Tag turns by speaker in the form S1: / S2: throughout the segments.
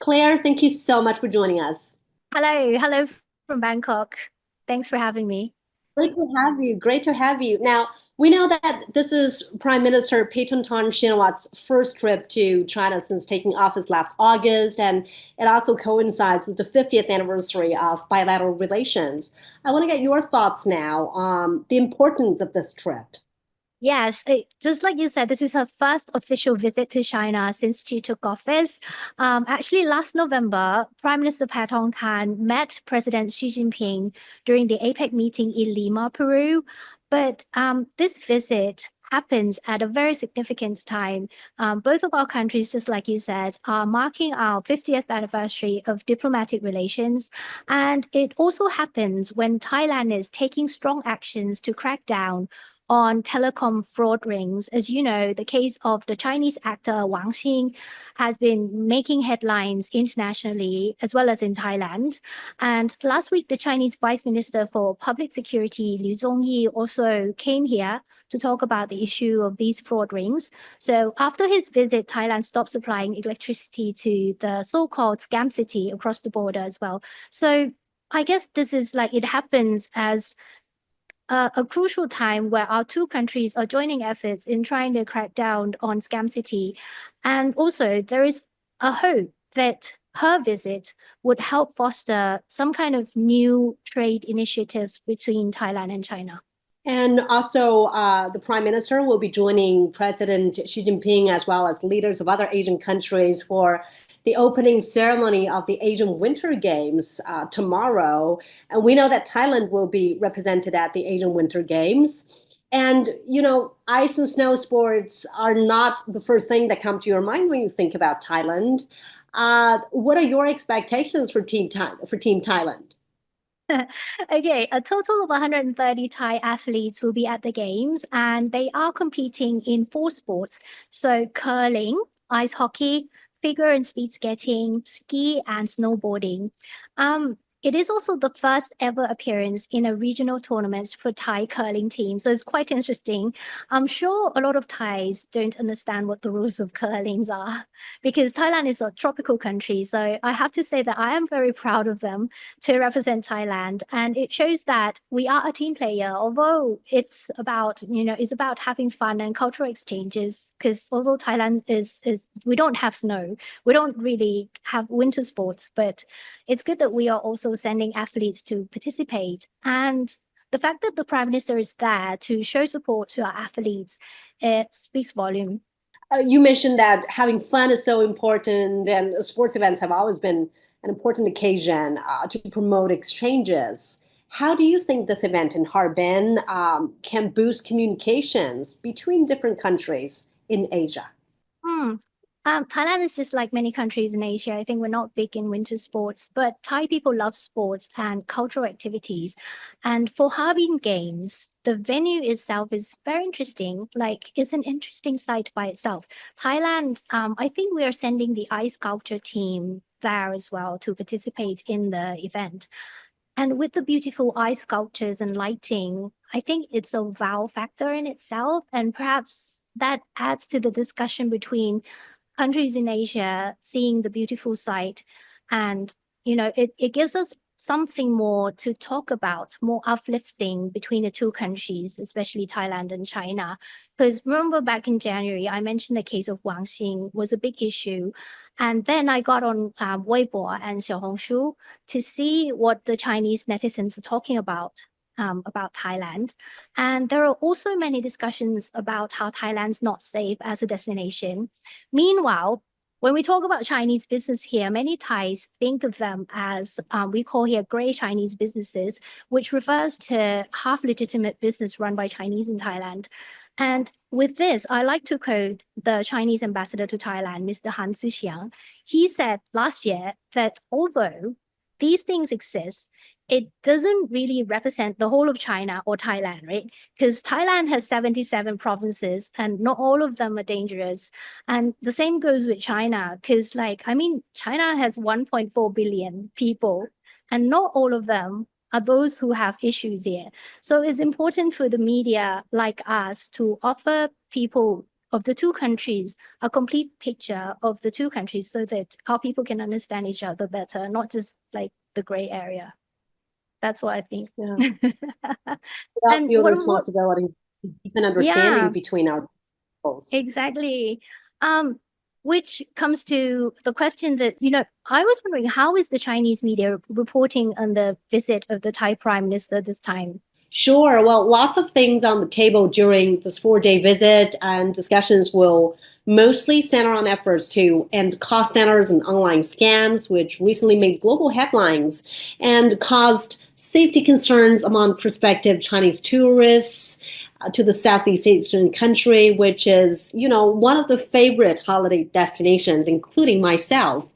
S1: Claire, thank you so much for joining us.
S2: Hello from Bangkok. Thanks for having me.
S1: Great to have you. Great to have you. Now, we know that this is Prime Minister Paetongtarn Shinawatra's first trip to China since taking office last August, and it also coincides with the 50th anniversary of bilateral relations. I want to get your thoughts now on the importance of this trip.
S2: Yes, just like you said, this is her first official visit to China since she took office. Actually, last November, Prime Minister Paetongtarn met President Xi Jinping during the APEC meeting in Lima, Peru. But this visit happens at a very significant time. Both of our countries, just like you said, are marking our 50th anniversary of diplomatic relations. And it also happens when Thailand is taking strong actions to crack down on telecom fraud rings. As you know, the case of the Chinese actor Wang Xing has been making headlines internationally as well as in Thailand. And last week, the Chinese Vice Minister for Public Security, Liu Zhongyi, also came here to talk about the issue of these fraud rings. So after his visit, Thailand stopped supplying electricity to the so-called scam city across the border as well. So I guess this is like it happens as a crucial time where our two countries are joining efforts in trying to crack down on Scam City. And also, there is a hope that her visit would help foster some kind of new trade initiatives between Thailand and China.
S1: And also, the Prime Minister will be joining President Xi Jinping as well as leaders of other Asian countries for the opening ceremony of the Asian Winter Games tomorrow. And we know that Thailand will be represented at the Asian Winter Games. And, ice and snow sports are not the first thing that come to your mind when you think about Thailand. What are your expectations for Team Thailand?
S2: Okay, a total of 130 Thai athletes will be at the games, and they are competing in four sports. So curling, ice hockey, figure and speed skating, ski, and snowboarding. It is also the first ever appearance in a regional tournament for Thai curling team. So it's quite interesting. I'm sure a lot of Thais don't understand what the rules of curlings are because Thailand is a tropical country. So I have to say that I am very proud of them to represent Thailand. And it shows that we are a team player, although it's about having fun and cultural exchanges. Because although Thailand is we don't have snow, we don't really have winter sports, but it's good that we are also sending athletes to participate. And the fact that the Prime Minister is there to show support to our athletes, it speaks volume.
S1: You mentioned that having fun is so important, and sports events have always been an important occasion to promote exchanges. How do you think this event in Harbin can boost communications between different countries in Asia?
S2: Hmm. Thailand is just like many countries in Asia. I think we're not big in winter sports, but Thai people love sports and cultural activities. And for Harbin Games, the venue itself is very interesting. Like, it's an interesting site by itself. Thailand, I think we are sending the ice sculpture team there as well to participate in the event. And with the beautiful ice sculptures and lighting, I think it's a wow factor in itself. And perhaps that adds to the discussion between countries in Asia seeing the beautiful sight. And, it gives us something more to talk about, more uplifting between the two countries, especially Thailand and China. Because remember back in January, I mentioned the case of Wang Xing was a big issue. And then I got on Weibo and Xiaohongshu to see what the Chinese netizens are talking about Thailand. And there are also many discussions about how Thailand's not safe as a destination. Meanwhile, when we talk about Chinese business here, many Thais think of them as we call here gray Chinese businesses, which refers to half legitimate business run by Chinese in Thailand. And with this, I like to quote the Chinese ambassador to Thailand, Mr. Han Zixiang. He said last year that although these things exist, it doesn't really represent the whole of China or Thailand, right? Because Thailand has 77 provinces and not all of them are dangerous. And the same goes with China, because China has 1.4 billion people and not all of them are those who have issues here. So it's important for the media like us to offer people of the two countries, a complete picture of the two countries so that our people can understand each other better, not just like the gray area. That's what I think.
S1: Yeah.
S2: And
S1: Feel the
S2: what,
S1: responsibility to keep an understanding
S2: yeah,
S1: between our peoples.
S2: exactly. Which comes to the question that, I was wondering, how is the Chinese media reporting on the visit of the Thai Prime Minister this time?
S1: Sure. Well, lots of things on the table during this 4-day visit, and discussions will mostly center on efforts to end cost centers and online scams, which recently made global headlines and caused safety concerns among prospective Chinese tourists to the Southeast Asian country, which is, one of the favorite holiday destinations, including myself.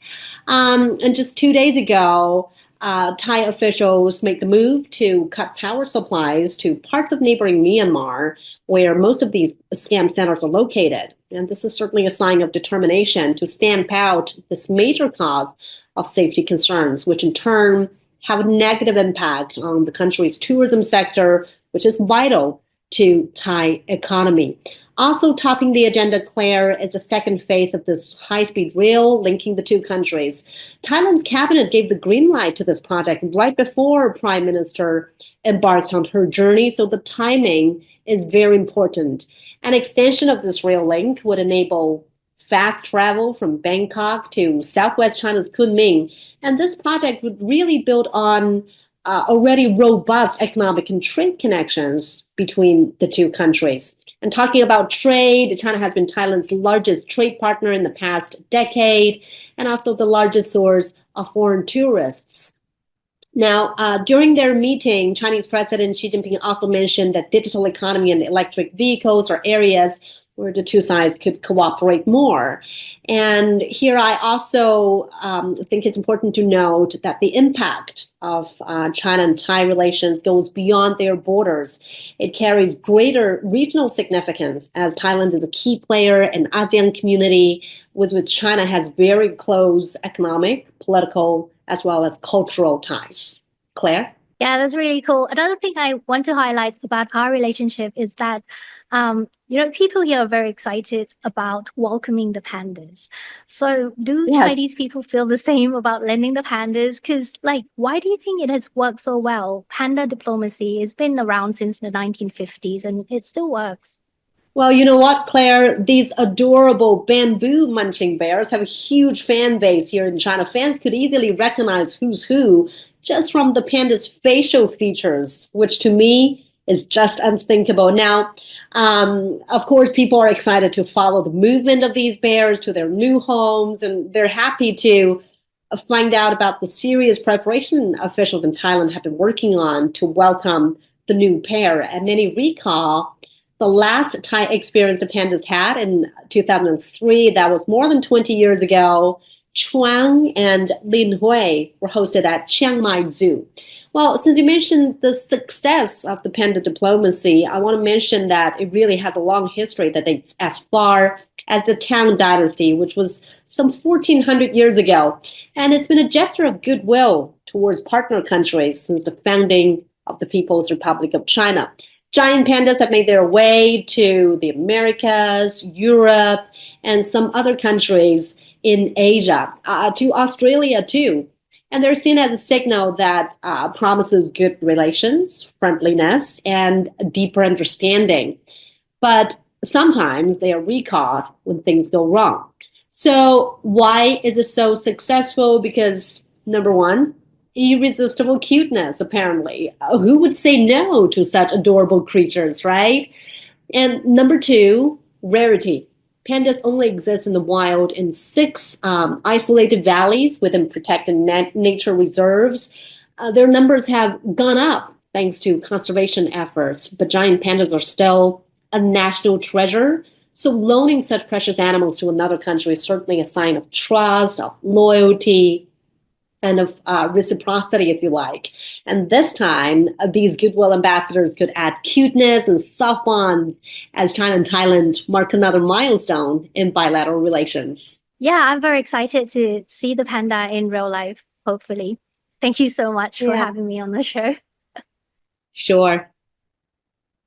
S1: And just 2 days ago, Thai officials made the move to cut power supplies to parts of neighboring Myanmar, where most of these scam centers are located. And this is certainly a sign of determination to stamp out this major cause of safety concerns, which in turn have a negative impact on the country's tourism sector, which is vital to Thai economy. Also topping the agenda, Claire, is the second phase of this high-speed rail linking the two countries. Thailand's cabinet gave the green light to this project right before Prime Minister embarked on her journey, so the timing is very important. An extension of this rail link would enable fast travel from Bangkok to southwest China's Kunming, and this project would really build on already robust economic and trade connections between the two countries. And talking about trade, China has been Thailand's largest trade partner in the past decade, and also the largest source of foreign tourists. Now, during their meeting, Chinese President Xi Jinping also mentioned that digital economy and electric vehicles are areas where the two sides could cooperate more. And here I also think it's important to note that the impact of China and Thai relations goes beyond their borders. It carries greater regional significance as Thailand is a key player in ASEAN community with which China has very close economic, political, as well as cultural ties. Claire?
S2: Yeah, that's really cool. Another thing I want to highlight about our relationship is that, people here are very excited about welcoming the pandas. So do
S1: Yeah.
S2: Chinese people feel the same about lending the pandas? Because, why do you think it has worked so well? Panda diplomacy has been around since the 1950s and it still works.
S1: Well, you know what, Claire? These adorable bamboo munching bears have a huge fan base here in China. Fans could easily recognize who's who just from the panda's facial features, which to me is just unthinkable. Now, of course, people are excited to follow the movement of these bears to their new homes, and they're happy to find out about the serious preparation officials in Thailand have been working on to welcome the new pair. And many recall the last Thai experience the pandas had in 2003, that was more than 20 years ago. Chuang and Lin Hui were hosted at Chiang Mai Zoo. Well, since you mentioned the success of the panda diplomacy, I want to mention that it really has a long history that dates as far as the Tang Dynasty, which was some 1400 years ago. And it's been a gesture of goodwill towards partner countries since the founding of the People's Republic of China. Giant pandas have made their way to the Americas, Europe, and some other countries in Asia, to Australia too. And they're seen as a signal that promises good relations, friendliness, and deeper understanding. But sometimes they are recalled when things go wrong. So why is it so successful? Because number one, irresistible cuteness, apparently. Who would say no to such adorable creatures, right? And number two, rarity. Pandas only exist in the wild in 6 isolated valleys within protected nature reserves. Their numbers have gone up thanks to conservation efforts, but giant pandas are still a national treasure. So loaning such precious animals to another country is certainly a sign of trust, of loyalty, and of reciprocity, if you like. And this time, these goodwill ambassadors could add cuteness and soft bonds as China and Thailand mark another milestone in bilateral relations.
S2: Yeah, I'm very excited to see the panda in real life, hopefully. Thank you so much for
S1: Yeah,
S2: having me on the show.
S1: sure.